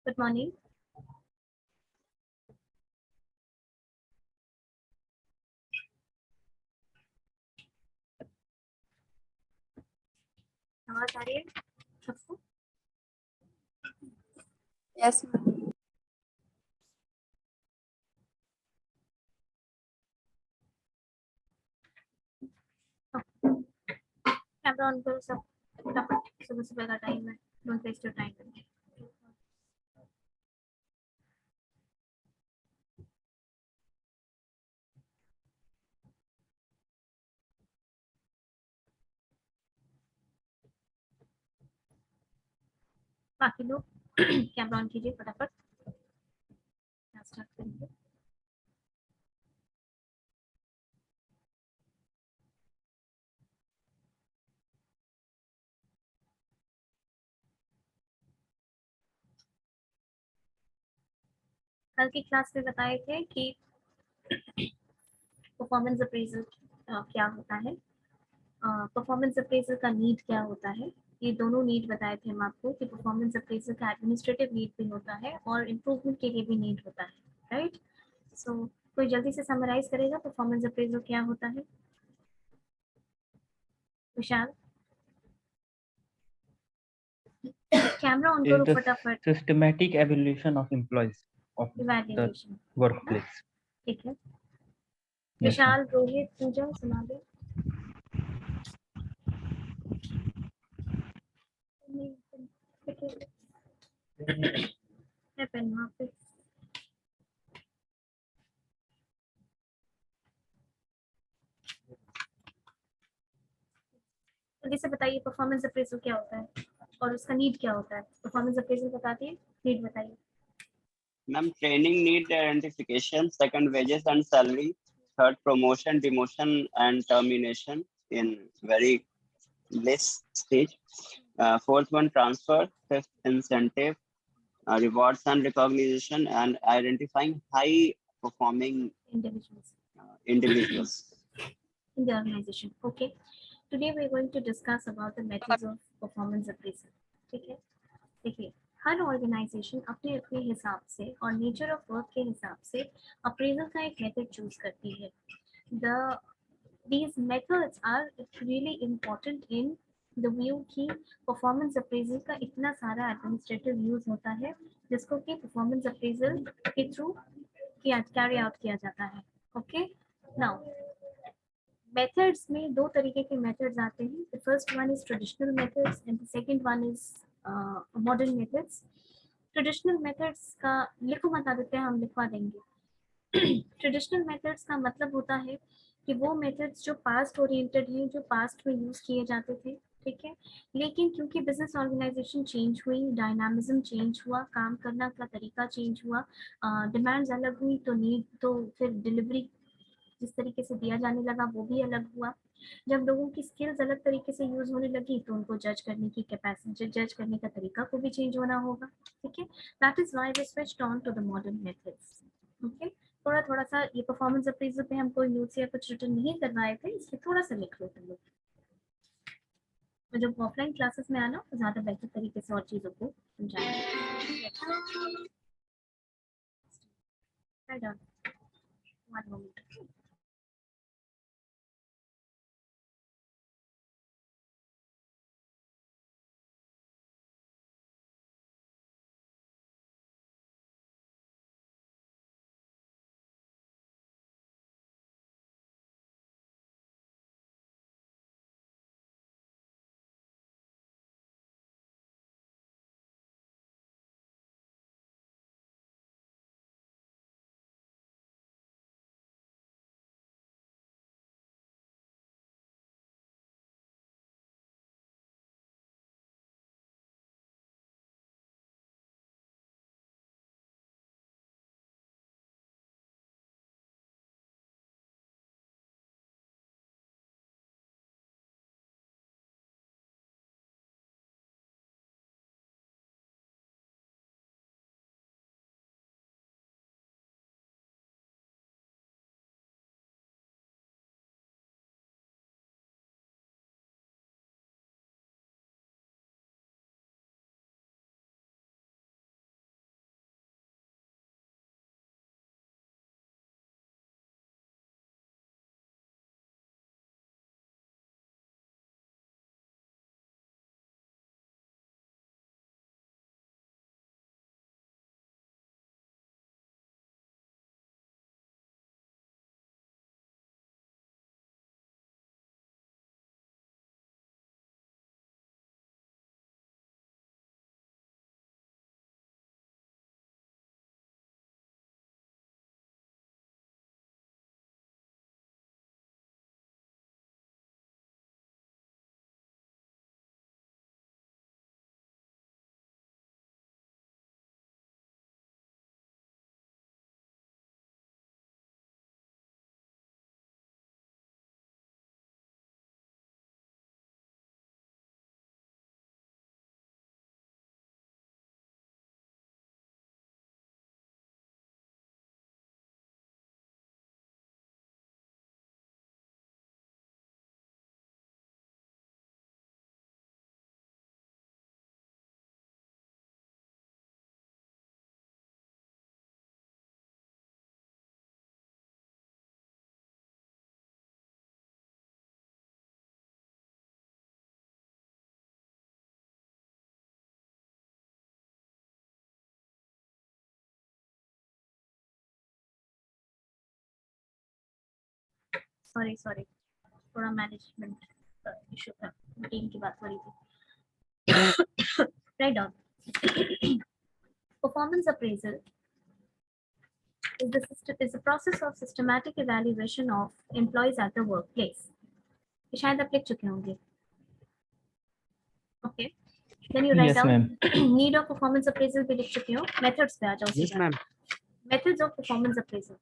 Good morning. आवाज आ रही है सबको? Yes, ma'am. कैमरा ऑन करो सब फटाफट, सुबह सुबह का टाइम है, डोंट वेस्ट योर टाइम। बाकी लोग कैमरा ऑन कीजिए फटाफट, स्टार्ट करेंगे। कल की क्लास में बताए थे कि परफॉर्मेंस अप्रेजल क्या होता है, परफॉर्मेंस अप्रेजल का नीड क्या होता है। ये दोनों नीड बताए थे हम आपको कि परफॉर्मेंस अप्रेजल का एडमिनिस्ट्रेटिव नीड भी होता है और इम्प्रूवमेंट के लिए भी नीड होता है, राइट। सो कोई जल्दी से समराइज करेगा परफॉर्मेंस अप्रेजल क्या होता है? विशाल, कैमरा ऑन is करो the फटाफट। systematic evaluation of employees of the evaluation, workplace. ठीक है। Yes, विशाल, रोहित, पूजा सुना दे। है पेन वहाँ पे। जल्दी से बताइए परफॉर्मेंस अप्रेजल क्या होता है और उसका नीड क्या होता है। परफॉर्मेंस अप्रेजल बताती है, नीड बताइए। Ma'am, training need identification, second wages and salary, third promotion, demotion and termination in very less stage, fourth one transfer, fifth incentive, rewards and recognition, and identifying high performing individuals individuals. in the organization. Okay. Today we are going to discuss about the methods of performance appraisal. ठीक है, देखिए हर organisation अपने अपने हिसाब से और nature of work के हिसाब से अप्रेजल का एक मेथड चूज करती है। The these methods are really important in the view कि परफॉर्मेंस अप्रेजल का इतना सारा एडमिनिस्ट्रेटिव यूज होता है जिसको कि परफॉर्मेंस अप्रेजल के थ्रू कैरी आउट किया जाता है। ओके, नाउ मेथड्स में दो तरीके के मेथड्स आते हैं। The first one is traditional methods and the second one is modern methods. Traditional methods का लिखो मत आदित्य, हम लिखवा देंगे। ट्रेडिशनल मेथड्स का मतलब होता है कि वो मेथड्स जो पास्ट ओरिएंटेड हैं, जो पास्ट में यूज किए जाते थे, ठीक है। लेकिन क्योंकि बिजनेस ऑर्गेनाइजेशन चेंज हुई, डायनामिज्म चेंज हुआ, काम करना का तरीका चेंज हुआ, डिमांड्स अलग हुई, तो नीड तो फिर डिलीवरी जिस तरीके से दिया जाने लगा वो भी अलग हुआ। जब लोगों की स्किल्स अलग तरीके से यूज होने लगी तो उनको जज करने की कैपेसिटी, जज करने का तरीका को भी चेंज होना होगा, ठीक है। That is why we switched on to the modern methods. Okay, थोड़ा थोड़ा सा ये परफॉर्मेंस अप्रेजल पे हम कोई नोट्स या कुछ रिटर्न नहीं करवाए थे, इसलिए थोड़ा सा लिख लो तुम लोग। तो जब ऑफलाइन क्लासेस में आना तो ज्यादा बेहतर तरीके से और चीजों को समझाएंगे। One moment. सॉरी थोड़ा मैनेजमेंट इशू था, टीम की बात हो रही थी। Write down. Performance appraisal is the process of systematic evaluation of employees at the workplace. ये शायद आप लिख चुके होंगे. Okay. Then you write Yes, down ma'am. need of performance appraisal भी लिख चुके हो. Methods पे आ जाओ Yes, सीधा. ma'am. Methods of performance appraisal.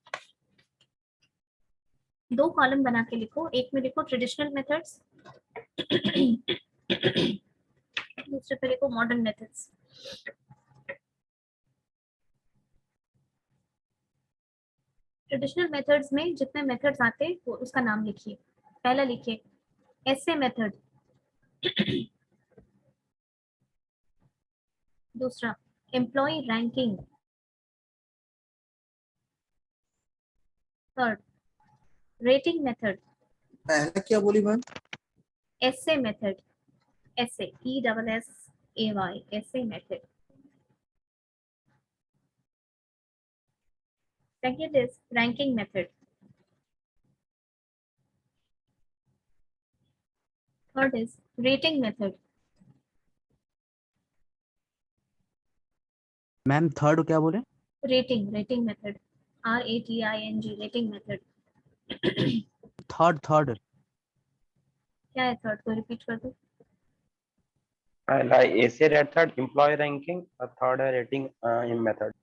दो कॉलम बना के लिखो. एक में लिखो ट्रेडिशनल मेथड्स, दूसरे पे लिखो मॉडर्न मेथड्स. ट्रेडिशनल मेथड्स में जितने मेथड्स आते हैं वो उसका नाम लिखिए. पहला लिखिए एसए मेथड, दूसरा employ ranking, third rating method, पहला क्या बोली ma'am? Essay method, essay ESSAY essay method. Second is ranking method. Third is rating method. Ma'am third क्या बोले? Rating method. RATING rating method. Third क्या है थर्ड को repeat कर दो. पहला ऐसे मेथड एम्प्लॉय रैंकिंग और थर्ड है रेटिंग इन मेथड.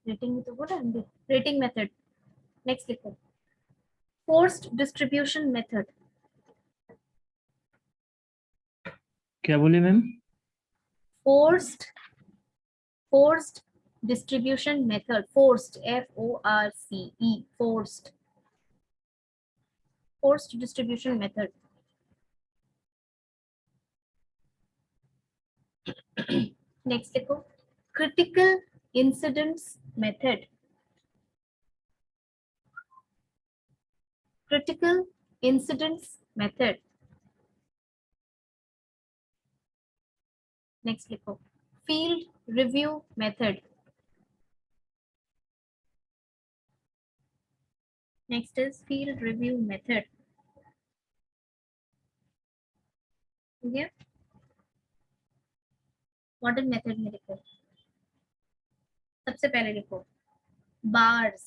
रेटिंग में तो बोला हमने. Rating method. नेक्स्ट लिखो फोर्स्ड डिस्ट्रीब्यूशन मेथड. क्या बोले ma'am? Forced distribution method. Forced FORCE forced distribution method. Next लिखो critical incidents method. Critical incidents method. Next लिखो field review method. Next is field review method. Okay. Modern method में लिखो. सबसे पहले लिखो bars,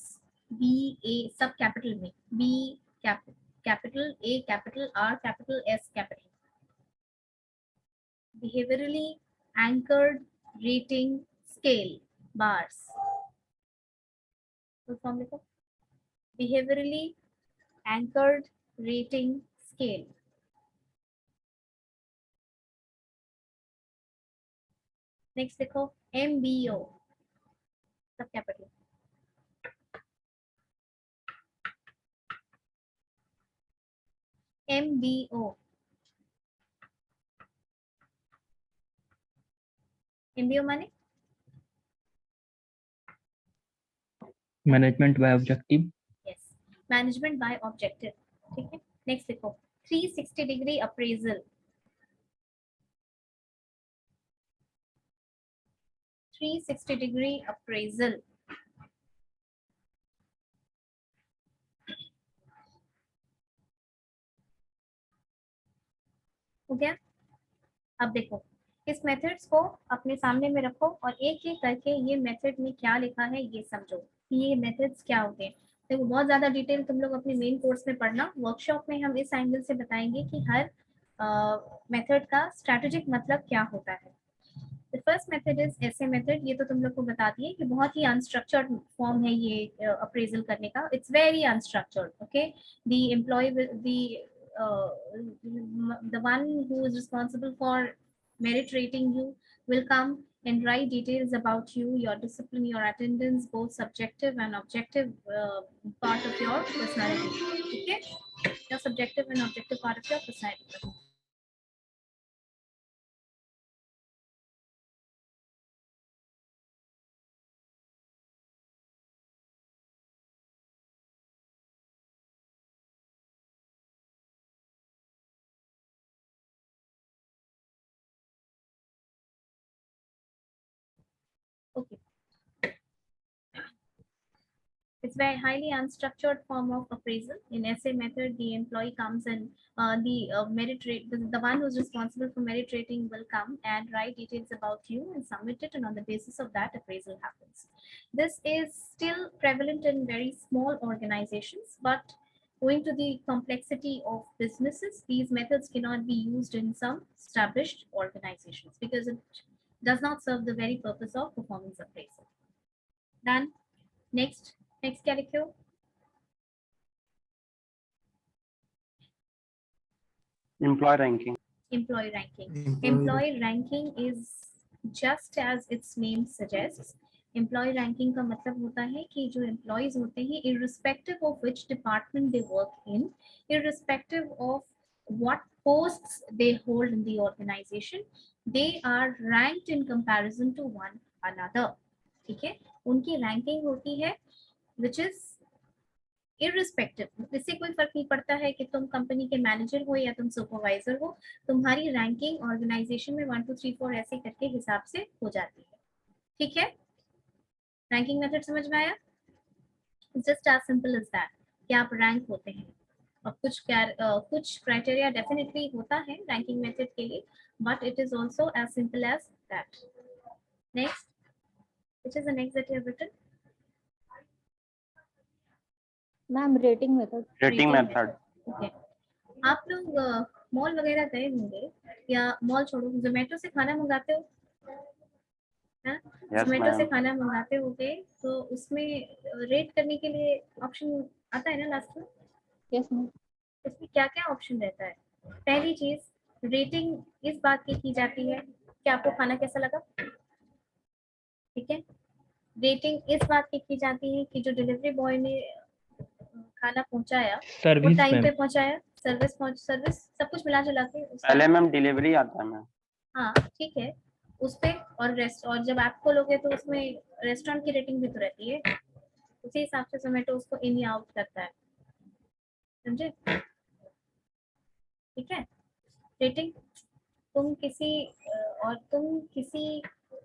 BA सब कैपिटल में, B capital A capital R capital S capital. Behaviorally anchored rating scale bars. full form लिखो behaviorally anchored rating scale. Next लिखो MBO सब कैपिटल. MBO माने Management by objective. Yes management by objective. ठीक है. Next लिखो 360 degree appraisal. 360 degree appraisal. हो गया. अब देखो इस मेथड्स को अपने सामने में रखो और एक एक करके ये मेथड में क्या लिखा है ये समझो कि ये मेथड्स क्या होते हैं. देखो बहुत ज्यादा डिटेल तुम लोग अपने मेन कोर्स में पढ़ना. वर्कशॉप में हम इस एंगल से बताएंगे कि हर मेथड का स्ट्रैटेजिक मतलब क्या होता है. The first method is essay method. ये तो तुम लोग को बता दिए कि बहुत ही अनस्ट्रक्चर्ड फॉर्म है ये अप्रेजल करने का. It's very unstructured. Okay. The employ the one who is responsible for merit rating you will come and write details about you, your discipline, your attendance, both subjective and objective part of your personality. Okay, your subjective and objective part of your personality. Okay. It's very highly unstructured form of appraisal. In essay method, the employee comes and the one who's responsible for merit rating will come and write details about you and submit it, and on the basis of that, appraisal happens. This is still prevalent in very small organizations, but owing to the complexity of businesses, these methods cannot be used in some established organizations because it does not serve the very purpose of performance appraisal. Then next क्या लिखे हो? Employee ranking. Employee ranking. Employee ranking is just as its name suggests. Employee ranking का मतलब होता है कि जो employees होते हैं, irrespective of which department they work in, irrespective of what posts they hold in the organization, they are ranked in comparison to one another. ठीक है? उनकी ranking होती है, which is irrespective. इससे कोई फर्क नहीं पड़ता है कि तुम कंपनी के मैनेजर हो या तुम सुपरवाइजर हो, तुम्हारी रैंकिंग ऑर्गेनाइजेशन में 1 2 3 4 ऐसे करके हिसाब से हो जाती है. ठीक है? रैंकिंग मेथड समझ में आया? Just as simple as that कि आप रैंक होते हैं. और कुछ क्राइटेरिया डेफिनेटली होता है रैंकिंग मेथड के लिए, but it is also as simple as that. Next, which is the next that you have written? Ma'am rating method. Rating method. Okay. आप लोग मॉल वगैरह गए होंगे, या मॉल छोड़ो, जोमेटो से खाना मंगाते हो? हाँ, Yes, जोमेटो से ma'am. खाना मंगाते होगे तो उसमें रेट करने के लिए ऑप्शन आता है ना लास्ट में? Yes ma'am. इसमें क्या क्या ऑप्शन रहता है? पहली चीज, रेटिंग इस बात की जाती है कि आपको खाना कैसा लगा. ठीक है? रेटिंग इस बात की जाती है कि जो डिलीवरी बॉय ने खाना पहुंचाया वो सर्विस टाइम पे मैम. पहुंचाया, सर्विस सब कुछ मिला जुला के पहले मैम डिलीवरी आता है मैम. हाँ ठीक है, उस पे और जब आप खोलोगे तो उसमें रेस्टोरेंट की रेटिंग भी तो रहती है. उसी हिसाब से जोमेटो उसको इन या आउट करता है. समझे? ठीक है? रेटिंग, तुम किसी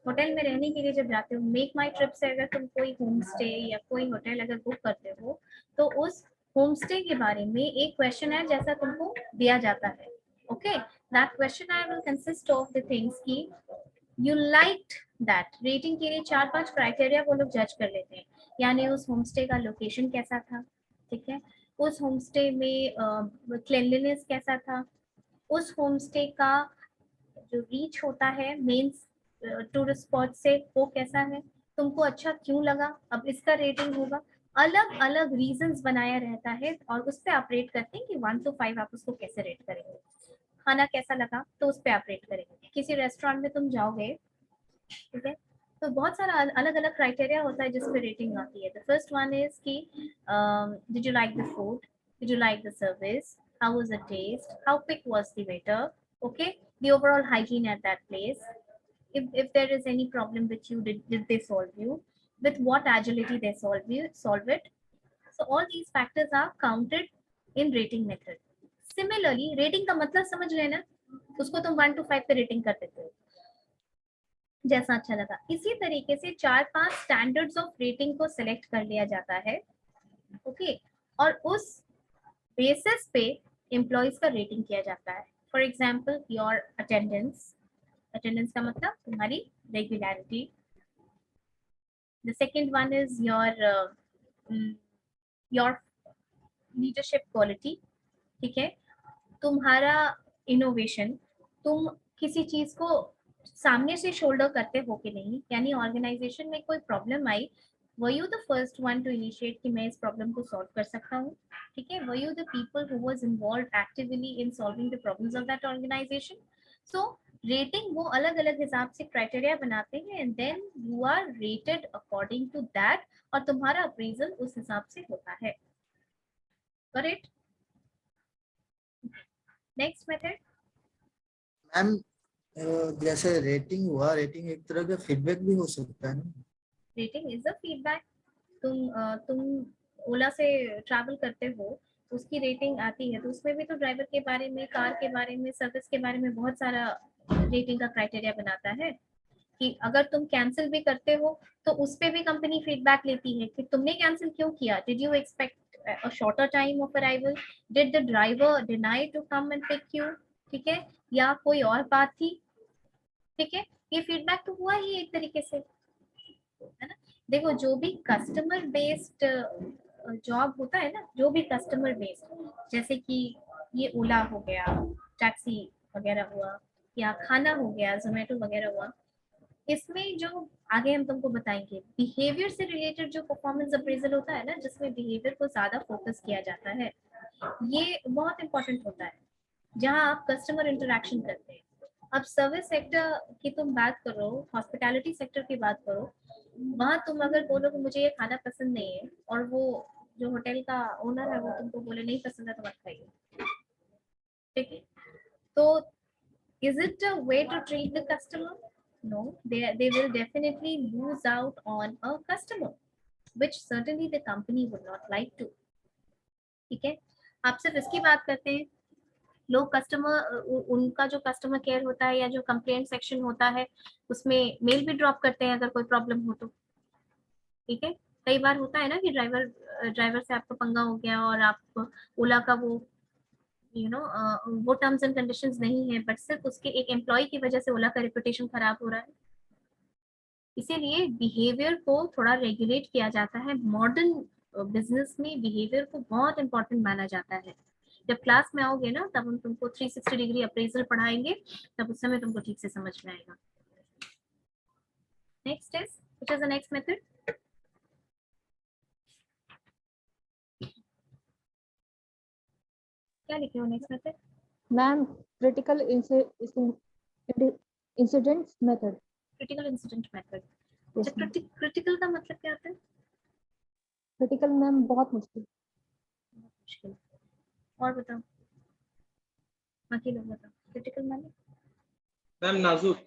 होटल में रहने के लिए जब जाते हो, मेक माई ट्रिप से अगर तुम कोई होम स्टे या कोई होटल अगर बुक करते हो, तो उस होम स्टे के बारे में एक क्वेश्चन है जैसा तुमको दिया जाता है. Okay, that question I will consist of the things की यू लाइक्ड दैट. रेटिंग के लिए 4-5 क्राइटेरिया वो लोग जज कर लेते हैं. यानी उस होम स्टे का लोकेशन कैसा था, ठीक है, उस होम स्टे में क्लीनलीनेस कैसा था, उस होम स्टे का जो रीच होता है मेन टूरिस्ट स्पॉट से वो कैसा है, तुमको अच्छा क्यों लगा, अब इसका रेटिंग होगा. अलग अलग रीजंस बनाया रहता है और उस पे आप रेट करते हैं कि 1 to 5 आप उसको कैसे रेट करेंगे. खाना कैसा लगा तो उस पे आप रेट करेंगे. किसी रेस्टोरेंट में तुम जाओगे, ठीक है, तो बहुत सारा अलग अलग क्राइटेरिया होता है जिस पे रेटिंग आती है. द फर्स्ट वन इज कि did you like the food, did you like the service, how was the taste, how quick was the waiter, okay, the overall hygiene at that place, if there is any problem with you, did they solve you, with what agility they solve it. So all these factors are counted in rating method. Similarly, rating का मतलब समझ लेना, उसको तुम 1 to 5 पे rating कर देते हो जैसा अच्छा लगा. इसी तरीके से 4-5 स्टैंडर्ड्स ऑफ रेटिंग को सिलेक्ट कर लिया जाता है. ओके, और उस बेसिस पे एम्प्लॉइज का रेटिंग किया जाता है. फॉर एग्जाम्पल, योर अटेंडेंस का मतलब तुम्हारी regularity. The second one is your leadership quality. ठीक है, तुम्हारा इनोवेशन, तुम किसी चीज को सामने से शोल्डर करते हो कि नहीं, यानी ऑर्गेनाइजेशन में कोई problem I, were you the first one to initiate कि मैं इस प्रॉब्लम को सॉल्व कर सकता हूँ. ठीक है, were you the people who was involved actively in solving the problems of that organization. So rating वो अलग अलग हिसाब से क्राइटेरिया बनाते हैं and then you are rated according to that, और तुम्हारा अप्रेजल उस हिसाब से होता है. करेक्ट? Next method. मैम जैसे रेटिंग हुआ, रेटिंग एक तरह का फीडबैक भी हो सकता है ना. Rating is a feedback. तुम ओला से ट्रैवल करते हो, उसकी रेटिंग आती है तो उसमें भी तो ड्राइवर के बारे में, कार के बारे में, सर्विस के बारे में बहुत सारा रेटिंग का क्राइटेरिया बनाता है. कि अगर तुम कैंसिल भी करते हो तो उस पे भी कंपनी फीडबैक लेती है कि तुमने कैंसिल क्यों किया, did you expect a shorter time of arrival, did the driver deny to come and pick you, ठीक है, या कोई और बात थी, ठीक है, ये फीडबैक तो हुआ ही एक तरीके से, है ना। देखो जो भी कस्टमर बेस्ड जॉब होता है ना, जो भी कस्टमर बेस्ड, जैसे कि ये ओला हो गया, टैक्सी वगैरह हुआ, या खाना हो गया, जोमेटो वगैरह हुआ, इसमें जो आगे हम तुमको बताएंगे बिहेवियर से रिलेटेड जो परफॉर्मेंस अप्रेजल होता है ना, जिसमें बिहेवियर को ज्यादा फोकस किया जाता है, ये बहुत इंपॉर्टेंट होता है जहाँ आप कस्टमर इंटरेक्शन करते हैं। अब सर्विस सेक्टर की तुम बात करो, हॉस्पिटैलिटी सेक्टर की बात करो, वहां तुम अगर बोलो कि मुझे ये खाना पसंद नहीं है और वो जो होटल का ओनर है वो तुमको बोले नहीं पसंद है तो मत खाइए, ठीक है, तो is it a way to treat the customer? No, they will definitely lose out on a customer, which certainly the company would not like to, ठीक है। आप सिर्फ इसकी बात करते हैं, लोग कस्टमर उनका जो कस्टमर केयर होता है या जो कंप्लेंट सेक्शन होता है उसमें मेल भी ड्रॉप करते हैं अगर कोई प्रॉब्लम हो तो, ठीक है। कई बार होता है ना कि ड्राइवर से आपका पंगा हो गया और आप ओला का वो वो टर्म्स एंड कंडीशंस नहीं है, बट सिर्फ उसके एक एम्प्लॉय की वजह से ओला का रेपुटेशन खराब हो रहा है। इसीलिए बिहेवियर को थोड़ा रेगुलेट किया जाता है। मॉडर्न बिजनेस में बिहेवियर को बहुत इंपॉर्टेंट माना जाता है। जब क्लास में आओगे ना तब हम तुमको 360 डिग्री अप्रेजल पढ़ाएंगे, तब उस समय तुमको ठीक से समझ में आएगा। Next is which is the next method? क्या लिखे हो next method? Ma'am critical incidents method. Critical incident method. Yes, अच्छा, क्रिटिकल का मतलब क्या होता है? क्रिटिकल मैम बहुत मुश्किल। मुश्किल। और बताओ, बाकी लोग बताओ, क्रिटिकल माने? मैम नाजुक।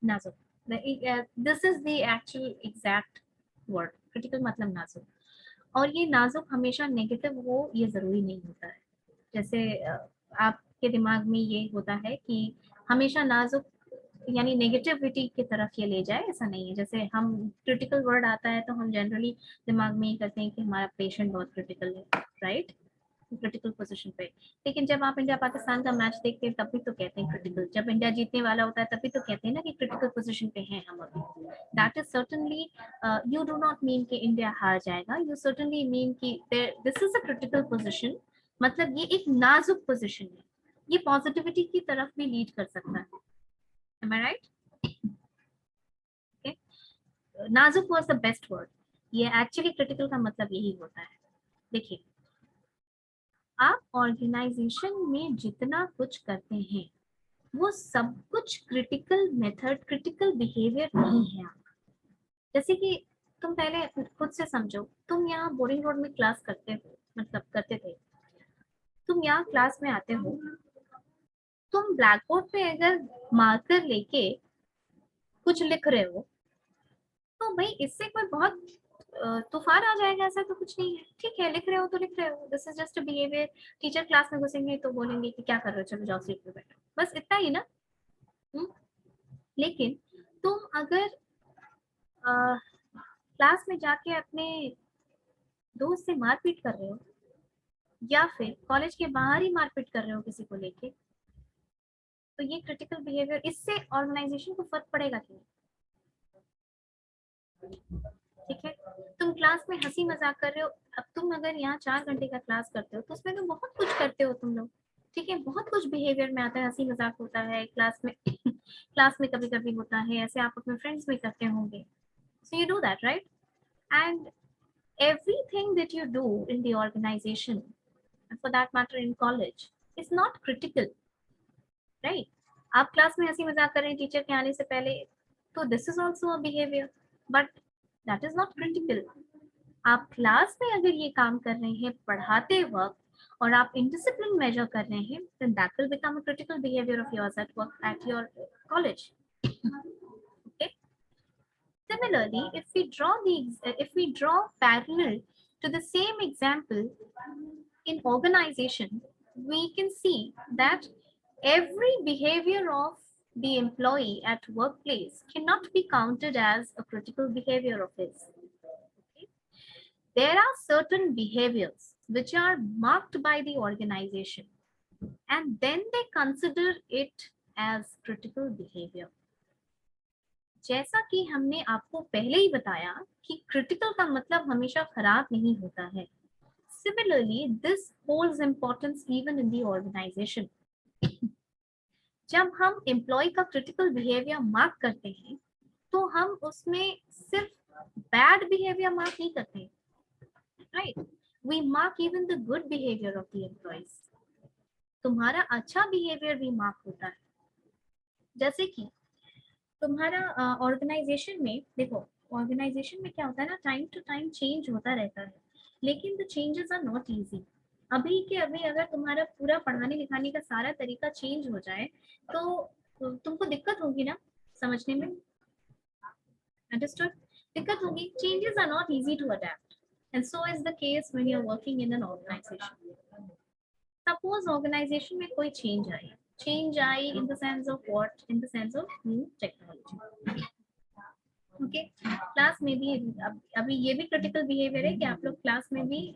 नाजुक। This is the actual exact word. Critical मतलब नाजुक। और ये नाजुक हमेशा नेगेटिव हो ये जरूरी नहीं होता है। जैसे आपके दिमाग में ये होता है कि हमेशा नाजुक यानी नेगेटिविटी की तरफ ये ले जाए, ऐसा नहीं है। जैसे हम क्रिटिकल वर्ड आता है तो हम जनरली दिमाग में ये करते हैं कि हमारा पेशेंट बहुत क्रिटिकल है, राइट, क्रिटिकल पोजीशन पे। लेकिन जब आप इंडिया पाकिस्तान का मैच देखते हैं तब भी तो कहते हैं क्रिटिकल। जब इंडिया जीतने वाला होता है तब भी तो कहते हैं ना कि क्रिटिकल पोजीशन पे हैं हम अभी। That is certainly, you do not mean कि इंडिया हार जाएगा, यू सर्टेनली मीन कि this is a critical position, मतलब ये एक नाजुक पोजीशन है, ये पॉजिटिविटी की तरफ भी लीड कर सकता है। Am I right? Okay. नाजुक was the best word. ये एक्चुअली क्रिटिकल का मतलब यही होता है। देखिए, आप ऑर्गेनाइजेशन में जितना कुछ करते हैं वो सब कुछ क्रिटिकल मेथड, क्रिटिकल बिहेवियर नहीं है आपका। जैसे कि तुम पहले खुद से समझो, तुम यहाँ बोरिंग रोड में क्लास करते हो, मतलब करते थे, तुम यहाँ क्लास में आते हो, तुम ब्लैक बोर्ड पे अगर मार्कर लेके कुछ लिख रहे हो तो भाई इससे कोई बहुत तूफान आ जाएगा ऐसा तो कुछ नहीं है। ठीक है, लिख रहे हो तो लिख रहे हो, this is just a behaviour. Teacher class में घुसेंगे तो बोलेंगे कि क्या कर रहे हो, चलो जाओ सीट पे बैठो, बस इतना ही ना। लेकिन तुम अगर क्लास में जाके अपने दोस्त से मारपीट कर रहे हो या फिर कॉलेज के बाहर ही मारपीट कर रहे हो किसी को लेके, तो ये क्रिटिकल बिहेवियर, इससे ऑर्गेनाइजेशन को फर्क पड़ेगा कि ठीक है। तुम क्लास में हंसी मजाक कर रहे हो, अब तुम अगर यहाँ 4 घंटे का क्लास करते हो तो उसमें तो बहुत कुछ करते हो तुम लोग, ठीक है, बहुत कुछ बिहेवियर में आता है, हंसी मजाक होता है क्लास में क्लास में कभी कभी होता है, ऐसे आप अपने फ्रेंड्स में करते होंगे, so you do that, right, and everything that you do in the organization, and for that matter in college, is not critical, right? आप क्लास में हंसी मजाक कर रहे हैं टीचर के आने से पहले, तो this is also a behaviour, but that is not critical. आप क्लास में अगर ये काम कर रहे हैं पढ़ाते वक्त और आप indiscipline measure कर रहे हैं, then that will become a critical behavior of yours at work, at your college. Okay. Similarly, if we draw parallel to the same example in organization, we can see that every behavior of the employee at workplace cannot be counted as a critical behavior of his. Okay? There are certain behaviors which are marked by the organization and then they consider it as critical behavior. जैसा कि हमने आपको पहले ही बताया कि critical का मतलब हमेशा खराब नहीं होता है. Similarly, this holds importance even in the organization. जब हम एम्प्लॉय का क्रिटिकल बिहेवियर मार्क करते हैं तो हम उसमें सिर्फ बैड बिहेवियर मार्क नहीं करते, right? We mark even the good behaviour of the employees. तुम्हारा अच्छा बिहेवियर भी मार्क होता है. जैसे कि तुम्हारा ऑर्गेनाइजेशन में, देखो ऑर्गेनाइजेशन में क्या होता है ना, टाइम टू टाइम चेंज होता रहता है, लेकिन the changes are not easy. अभी के अभी अगर तुम्हारा पूरा पढ़ाने लिखाने का सारा तरीका चेंज हो जाए तो तुमको दिक्कत होगी ना समझने में. अंडरस्टूड? दिक्कत होगी. Changes are not easy to adapt and so is the case when you are working in an organisation. Suppose organisation में कोई चेंज आई in the sense of what, in the sense of new technology. Okay, class में भी अभी ये भी critical behaviour है कि आप लोग क्लास में भी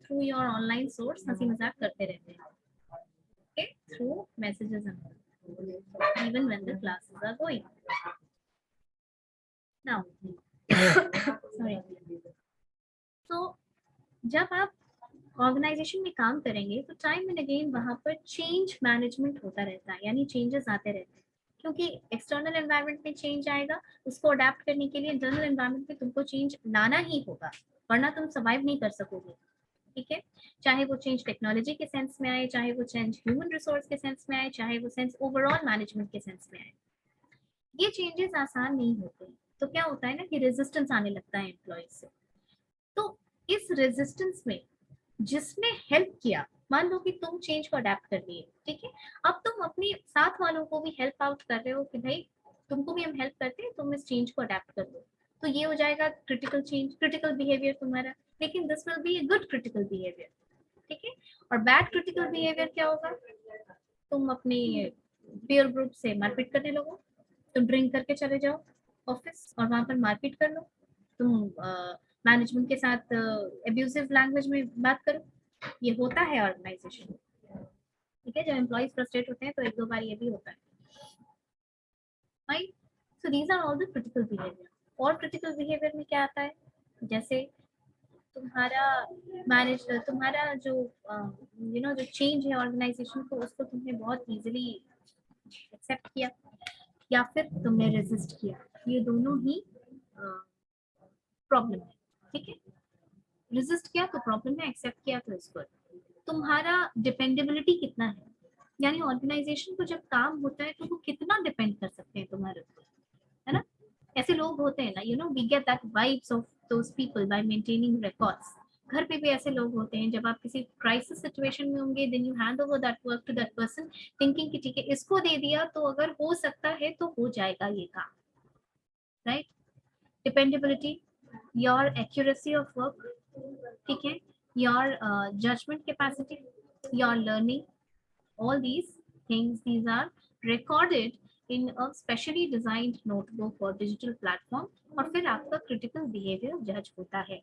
थ्रू योर ऑनलाइन सोर्स हंसी मजाक करते रहते हैं, okay, through messages even when the classes are going. Now sorry, तो जब आप ऑर्गेनाइजेशन में काम करेंगे तो टाइम एंड अगेन वहां पर चेंज मैनेजमेंट होता रहता है, यानी चेंजेस आते रहते हैं क्योंकि एक्सटर्नल एनवायरनमेंट में चेंज आएगा. उसको अडेप्ट करने के लिए इंटरनल एनवायरनमेंट में तुमको चेंज लाना ही होगा, वरना तुम सर्वाइव नहीं कर सकोगे. ठीक है, चाहे वो चेंज टेक्नोलॉजी के सेंस में आए, चाहे वो चेंज ह्यूमन रिसोर्स के सेंस में आए, चाहे वो सेंस ओवरऑल मैनेजमेंट के सेंस में आए. ये चेंजेस आसान नहीं होते. तो क्या होता है ना कि रेजिस्टेंस आने लगता है एम्प्लॉय से. तो इस रेजिस्टेंस में जिसने हेल्प किया, मान लो कि तुम चेंज को अडेप्ट कर लिए, ठीक है, अब तुम अपने साथ वालों को भी हेल्प आउट कर रहे हो कि भाई तुमको भी हम हेल्प करते हैं, तुम इस चेंज को अडेप्ट कर लो. तो ये हो जाएगा क्रिटिकल चेंज, क्रिटिकल बिहेवियर तुम्हारा. लेकिन this will be a good critical behaviour. ठीक है, और बैड क्रिटिकल बिहेवियर क्या होगा? तुम अपने पीयर ग्रुप से मारपीट करने लगो, तुम ड्रिंक करके चले जाओ ऑफिस और वहां पर मारपीट कर लो, तुम मैनेजमेंट के साथ अब्यूजिव लैंग्वेज में बात करो. ये होता है ऑर्गेनाइजेशन में. ठीक है, जब एम्प्लॉइज फ्रस्ट्रेट होते हैं तो एक दो बार ये भी होता है, right? So these are all the critical behaviour. और क्रिटिकल बिहेवियर में क्या आता है, जैसे तुम्हारा जो जो चेंज है ऑर्गेनाइजेशन को, उसको तुमने बहुत इजीली एक्सेप्ट किया या फिर तुमने रेजिस्ट किया. ये दोनों ही प्रॉब्लम है. ठीक है, रेजिस्ट किया तो प्रॉब्लम है, एक्सेप्ट किया तो इसको. तुम्हारा डिपेंडेबिलिटी कितना है, यानी ऑर्गेनाइजेशन को जब काम होता है तो वो कितना डिपेंड कर सकते हैं तुम्हारे ऊपर, है ना? ऐसे लोग होते हैं ना, we get that vibes of those people by maintaining records. घर पे भी ऐसे लोग होते हैं, जब आप किसी क्राइसिस सिचुएशन में होंगे, then you hand over that work to that person thinking कि ठीक है इसको दे दिया तो अगर हो सकता है तो हो जाएगा ये काम, right? Dependability, your accuracy of work, ठीक है, your judgement capacity, your learning, all these these are recorded in a specially designed notebook or digital platform. और फिर आपका क्रिटिकल बिहेवियर जज होता है.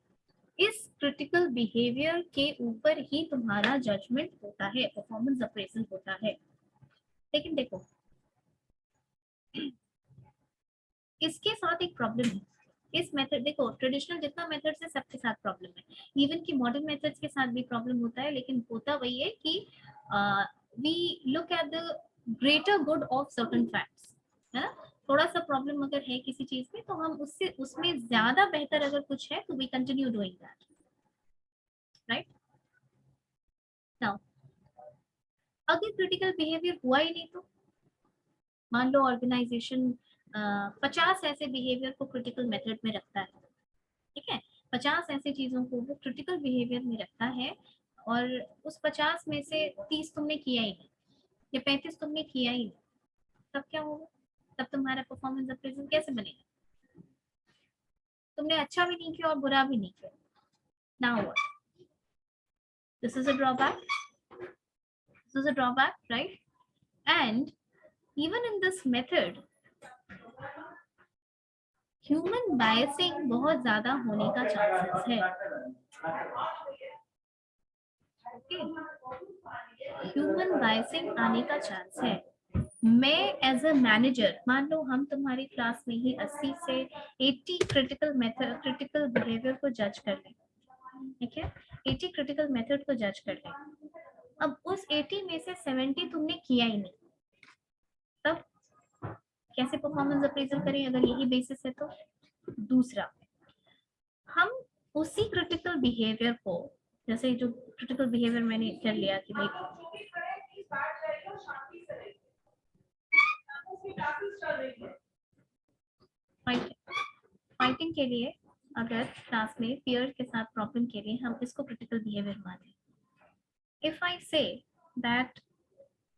इस क्रिटिकल बिहेवियर के ऊपर ही तुम्हारा जजमेंट होता है, परफॉर्मेंस अप्रेजल होता है. लेकिन देखो इसके साथ एक प्रॉब्लम है. इस मेथड, देखो ट्रेडिशनल जितना मेथड है सबके साथ प्रॉब्लम है, इवन की मॉडर्न मेथड्स के साथ भी प्रॉब्लम होता है. लेकिन होता वही है कि we look at the greater good of certain facts, है ना? थोड़ा सा प्रॉब्लम अगर है किसी चीज में तो हम उसमें ज्यादा बेहतर अगर कुछ है तो we continue doing that, right? Now अगर क्रिटिकल बिहेवियर हुआ ही नहीं तो मान लो ऑर्गेनाइजेशन 50 ऐसे बिहेवियर को क्रिटिकल मेथड में रखता है. ठीक है, 50 ऐसी चीजों को वो क्रिटिकल बिहेवियर में रखता है और उस 50 में से 30 तुमने किया ही नहीं या 35 तुमने किया ही नहीं, तब क्या होगा? तब तुम्हारा परफॉर्मेंस अप्रेजल कैसे बनेगा? तुमने अच्छा भी नहीं किया और बुरा भी नहीं किया. Now what? This is a drawback, right? And even in this method human biasing बहुत ज्यादा होने का चांसेस है। ह्यूमन बायसिंग आने का चांस है। मैं एज अ मैनेजर, मान लो हम तुम्हारी क्लास में ही 80 से 80 क्रिटिकल बिहेवियर को जज कर लें, ठीक है, 80 क्रिटिकल मेथड को जज कर लें। अब उस 80 में से 70 तुमने किया ही नहीं, तब कैसे परफॉर्मेंस अप्रेजल करें अगर यही बेसिस है तो? दूसरा, हम उसी क्रिटिकल बिहेवियर को, जैसे जो क्रिटिकल बिहेवियर मैंने कर लिया कि भाई फाइटिंग के लिए, अगर क्लास में पीयर के साथ प्रॉब्लम के लिए हम इसको क्रिटिकल बिहेवियर माने, इफ आई से दैट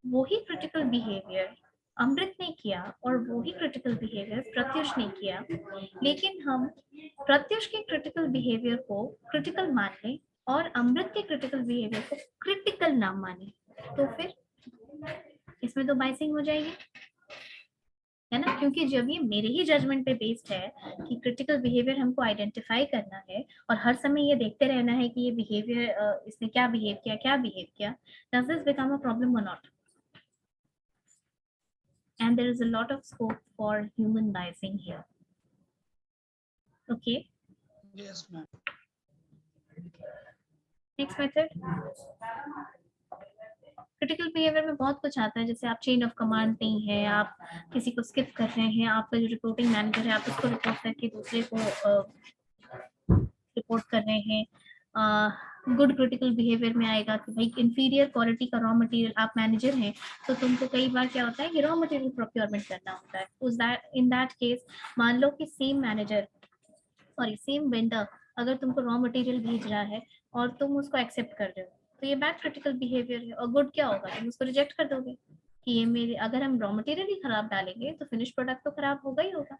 वही क्रिटिकल बिहेवियर अमृत ने किया और वही क्रिटिकल बिहेवियर प्रत्युष ने किया, लेकिन हम प्रत्युष के क्रिटिकल बिहेवियर को क्रिटिकल मान लें और अमृत के क्रिटिकल बिहेवियर को क्रिटिकल ना माने, तो फिर इसमें तो बाइसिंग हो जाएगी, है ना? क्योंकि जब ये मेरे ही जजमेंट पे बेस्ड है कि क्रिटिकल बिहेवियर हमको आइडेंटिफाई करना है और हर समय ये देखते रहना है कि ये बिहेवियर इसने क्या बिहेव किया, does this become a problem or not? And there is a lot of scope for human biasing here. Okay. Yes, ma'am. Next method. Critical behaviour में बहुत कुछ आता है, जैसे आप चेन ऑफ कमांड नहीं है, आप किसी को स्किप कर रहे हैं, आपका जो रिपोर्टिंग मैनेजर है आप उसको रिपोर्ट करके दूसरे को रिपोर्ट कर रहे हैं। गुड क्रिटिकल बिहेवियर में आएगा कि भाई इंफीरियर क्वालिटी का रॉ मटेरियल, आप मैनेजर हैं तो तुमको कई बार क्या होता है कि रॉ मटेरियल प्रोक्योरमेंट करना होता है। उस इन दैट केस मान लो कि सेम वेंडर अगर तुमको रॉ मटेरियल भेज रहा है और तुम उसको एक्सेप्ट कर रहे हो, तो ये बैड क्रिटिकल बिहेवियर है। और गुड क्या होगा, तुम उसको रिजेक्ट कर दोगे कि ये मेरे, अगर हम रॉ मटेरियल ही खराब डालेंगे तो फिनिश प्रोडक्ट तो खराब होगा ही होगा,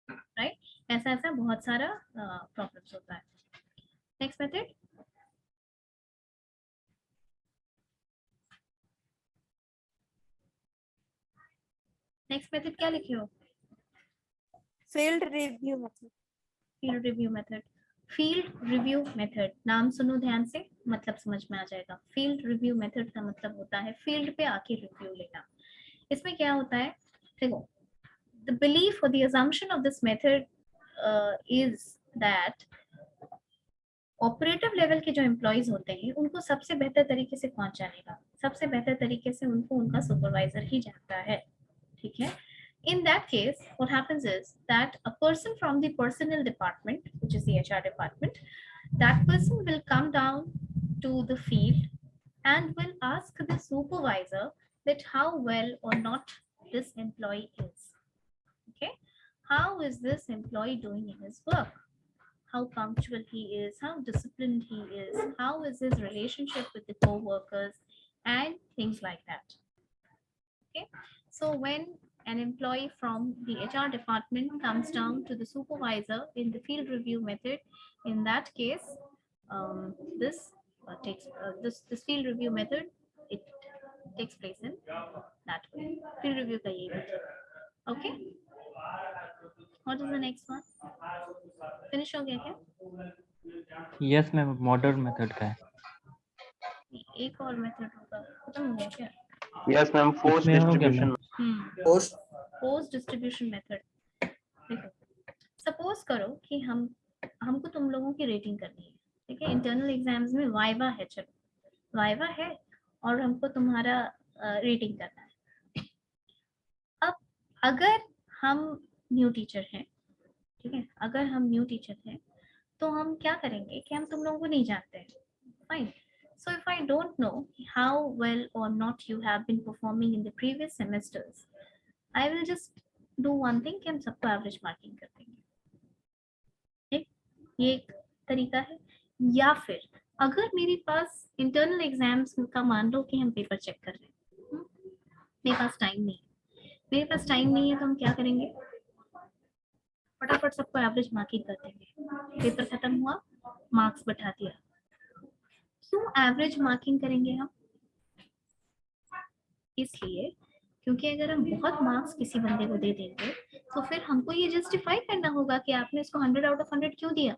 राइट? ऐसा बहुत सारा प्रॉब्लम्स होता है। नेक्स्ट मेथड, क्या लिखे हो? Field review method. Field review method नाम सुनो ध्यान से, मतलब समझ में आ जाएगा। फील्ड रिव्यू मेथड का मतलब होता है फील्ड पे आके रिव्यू लेना। इसमें क्या होता है, देखो, द बिलीफ और the assumption of this method is that operative level के जो एम्प्लॉइज होते हैं उनको सबसे बेहतर तरीके से कौन जानेगा, सबसे बेहतर तरीके से उनको उनका सुपरवाइजर ही जानता है, ठीक है? In that case, what happens is that a person from the personnel department, which is the HR department, that person will come down to the field and will ask the supervisor that how well or not this employee is. Okay, how is this employee doing in his work? How punctual he is, how disciplined he is, how is his relationship with the co-workers, and things like that. Okay, so when an employee from the HR department comes down to the supervisor in the field review method, in that case, this field review method, it takes place in that way. Field review ka ye method. Okay. What is the next one? Finish हो गया क्या? Yes ma'am, modern method का है। एक और method होगा, खत्म हो गया क्या? Yes, ma'am. Force इसमें हो गया distribution. Post post distribution method. देखो, सपोज करो कि हमको तुम लोगों की रेटिंग करनी है, ठीक है? इंटरनल एग्जाम्स में वाइवा है, चलो वाइवा है और हमको तुम्हारा रेटिंग करना है। अब अगर हम न्यू टीचर हैं, ठीक है, अगर हम न्यू टीचर हैं तो हम क्या करेंगे कि हम तुम लोगों को नहीं जानते हैं, fine. So if I don't know how well or not you have been performing in the previous semesters, I will just do one thing कि हम सबको एवरेज मार्किंग कर देंगे, ठीक? ये एक तरीका है। या फिर अगर मेरे पास इंटरनल एग्जाम्स का मान लो कि हम पेपर चेक कर रहे हैं, मेरे पास टाइम नहीं है तो हम क्या करेंगे, फटाफट सबको एवरेज मार्किंग कर देंगे। पेपर खत्म हुआ, मार्क्स बैठा दिया। क्यों एवरेज मार्किंग करेंगे हम? इसलिए क्योंकि अगर हम बहुत मार्क्स किसी बंदे को दे देंगे तो फिर हमको ये जस्टिफाई करना होगा कि आपने इसको 100 आउट ऑफ 100 क्यों दिया,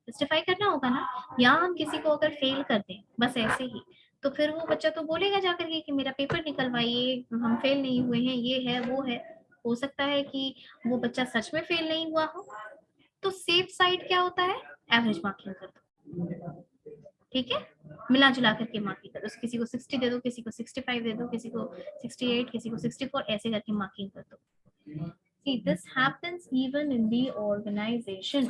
जस्टिफाई करना होगा ना। या हम किसी को अगर फेल कर दें बस ऐसे ही, तो फिर वो बच्चा तो बोलेगा जाकर के कि मेरा पेपर निकलवाइए, हम फेल नहीं हुए हैं, ये है वो है। हो सकता है कि वो बच्चा सच में फेल नहीं हुआ हो। तो सेफ साइड क्या होता है, एवरेज मार्किंग कर दो, ठीक है, मिला जुला करके मार्किंग कर दो। किसी को 60 दे दो, किसी को 65 दे दो, किसी को 68, किसी को 64, ऐसे करके मार्किंग कर दो। See, this happens even in the organization.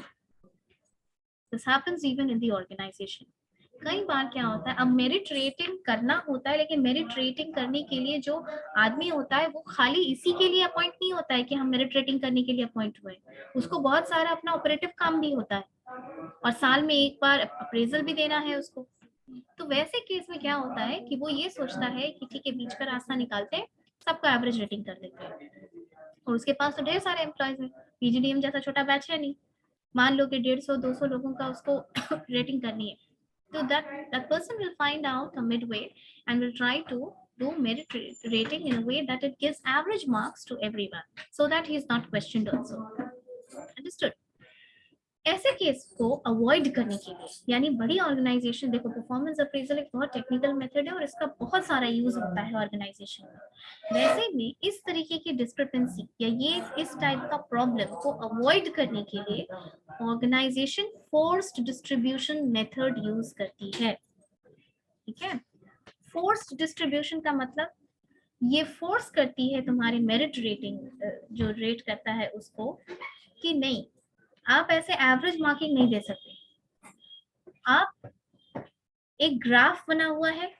This happens even in the organization. कई बार क्या होता है, अब मेरिट रेटिंग करना होता है, लेकिन मेरिट रेटिंग करने के लिए जो आदमी होता है वो खाली इसी के लिए अपॉइंट नहीं होता है कि हम मेरिट रेटिंग करने के लिए अपॉइंट हुए, उसको बहुत सारा अपना ऑपरेटिव काम भी होता है और साल में एक बार अप्रेजल भी देना है उसको। तो वैसे केस में क्या होता है कि वो ये सोचता है कि ठीक है बीच का रास्ता निकालते हैं, सबका एवरेज रेटिंग कर देते हैं। और उसके पास तो ढेर सारे एम्प्लॉयज हैं, पीजीडीएम जैसा छोटा बैच है नहीं, मान लो कि 150-200 लोगों का उसको रेटिंग करनी है। So that person will find out a midway and will try to do merit rating in a way that it gives average marks to everyone, so that he is not questioned also. Understood? ऐसे case को avoid करने के लिए, यानी बड़ी organisation, देखो performance appraisal एक बहुत टेक्निकल मेथड है और इसका बहुत सारा यूज होता है ऑर्गेनाइजेशन में। वैसे में इस तरीके की डिस्क्रिपेंसी या ये इस टाइप का प्रॉब्लम को अवॉइड करने के लिए organisation forced distribution method use करती है, ठीक है। फोर्स्ड डिस्ट्रीब्यूशन का मतलब ये फोर्स करती है तुम्हारे मेरिट रेटिंग जो रेट करता है उसको, कि नहीं आप ऐसे एवरेज मार्किंग नहीं दे सकते। आप एक ग्राफ बना हुआ है,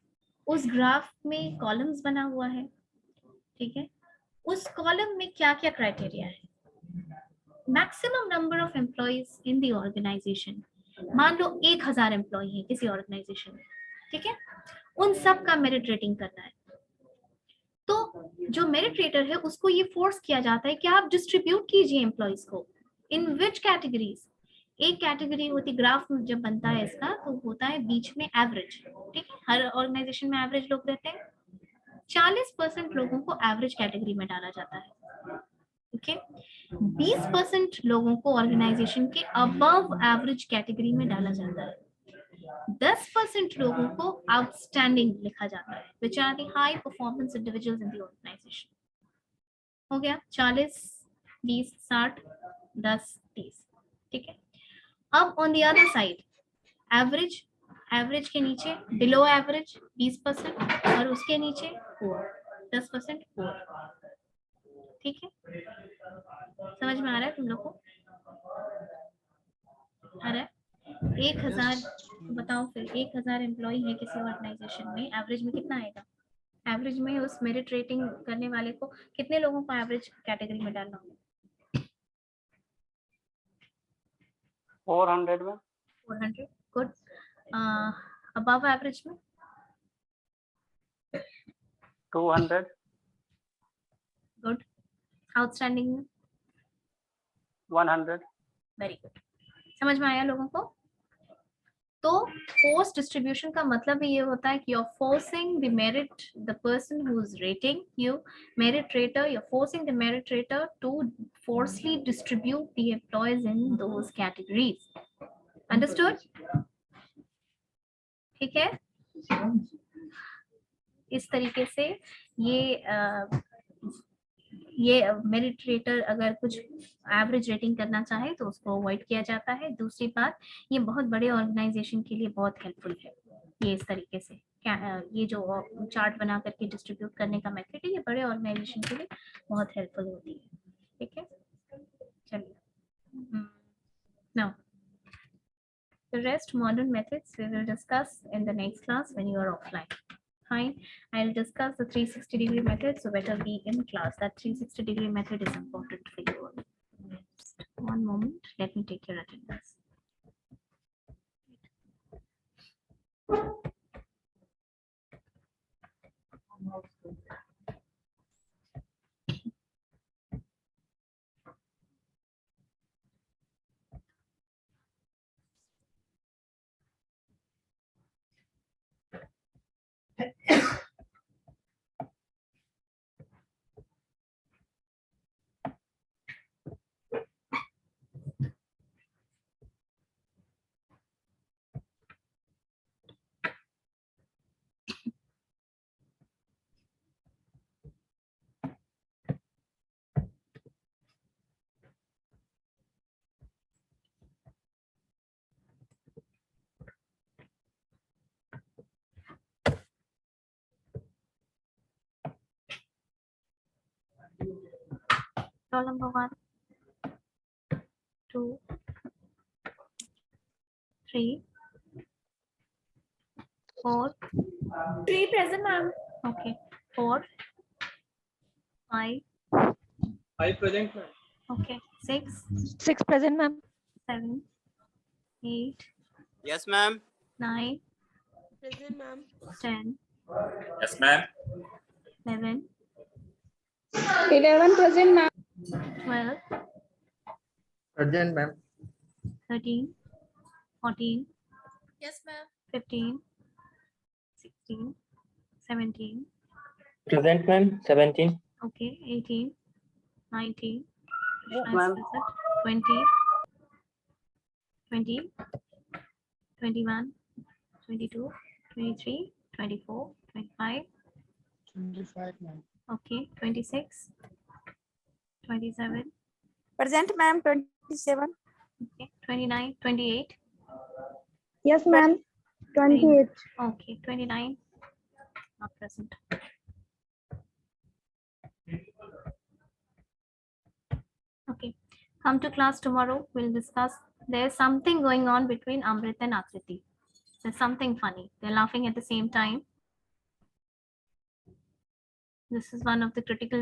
उस ग्राफ में कॉलम्स बना हुआ है, ठीक है, उस कॉलम में क्या क्या क्राइटेरिया है, maximum number of employees in the organisation, मान लो 1000 एम्प्लॉय है किसी ऑर्गेनाइजेशन में, ठीक है, उन सब का मेरिट रेटिंग करना है। तो जो मेरिट रेटर है उसको ये फोर्स किया जाता है कि आप डिस्ट्रीब्यूट कीजिए एम्प्लॉइज को इन विच कैटेगरीज। एक कैटेगरी होती, ग्राफ जब बनता है इसका तो होता है बीच में एवरेज, ठीक है, हर ऑर्गेनाइजेशन में एवरेज लोग रहते हैं, 40% लोगों को एवरेज कैटेगरी में डाला जाता है, ओके, 20% लोगों को ऑर्गेनाइजेशन के अबव एवरेज कैटेगरी में डाला जाता है, 10% लोगों को आउटस्टैंडिंग लिखा जाता है, which are the high performance individuals in the organisation. हो गया 40, 20, 60, 10, 30, ठीक है। अब on the other side average, average के नीचे बिलो एवरेज 20% और उसके नीचे पुअर 10% पुअर, ठीक है, समझ में आ रहा है तुम लोग को? आ रहा है? 1000 बताओ फिर, 1000 एम्प्लॉय है किसी ऑर्गेनाइजेशन में, एवरेज में कितना आएगा? एवरेज में उस मेरिट रेटिंग करने वाले को कितने लोगों को एवरेज कैटेगरी में डालना होगा? 400 में 400, गुड। अबव एवरेज में 200, गुड। आउटस्टैंडिंग में 100, वेरी गुड। समझ में आया लोगों को? तो फोर्स डिस्ट्रीब्यूशन का मतलब ये होता है कि you're forcing the merit, the person who's rating you, merit rater, you're forcing the merit rater to forcefully distribute the employees in those categories. Understood? ठीक है, इस तरीके से ये मेरिट रेटर अगर कुछ एवरेज रेटिंग करना चाहे तो उसको अवॉइड किया जाता है। दूसरी बात, ये बहुत बड़े ऑर्गेनाइजेशन के लिए बहुत हेल्पफुल है, ये इस तरीके से ये जो चार्ट बना करके डिस्ट्रीब्यूट करने का मेथड है, ये बड़े ऑर्गेनाइजेशन के लिए बहुत हेल्पफुल होती है, ठीक है। चलिए, now the rest modern methods we will discuss in the next class when you are offline. Fine, I'll discuss the 360-degree method, so better be in class. That 360-degree method is important for you all. One moment, let me take your attendance. Roll number 1, 2, 3, 4. 3 present, ma'am. Okay. 4, 5. 5 present, ma'am. Okay. 6, 6 present, ma'am. 7, 8, Yes, ma'am. 9, Present, ma'am. 10, Yes, ma'am. 11, 11 present, ma'am. 12, Present, ma'am. 13, 14, Yes, ma'am. 15, 16, 17. Present, ma'am. 17. Okay. 18, 19, Yes, Krishna is ma'am. present. 20, 20, 21, 22, 23, 24, 25. 25, ma'am. Okay. 26, 27. Present, ma'am. 27. Okay. 29, 28. Yes, ma'am. 28. Okay. 29. Not present. Okay. Come to class tomorrow. We'll discuss. There's something going on between Amrit and Akriti. There's something funny. They're laughing at the same time. This is one of the critical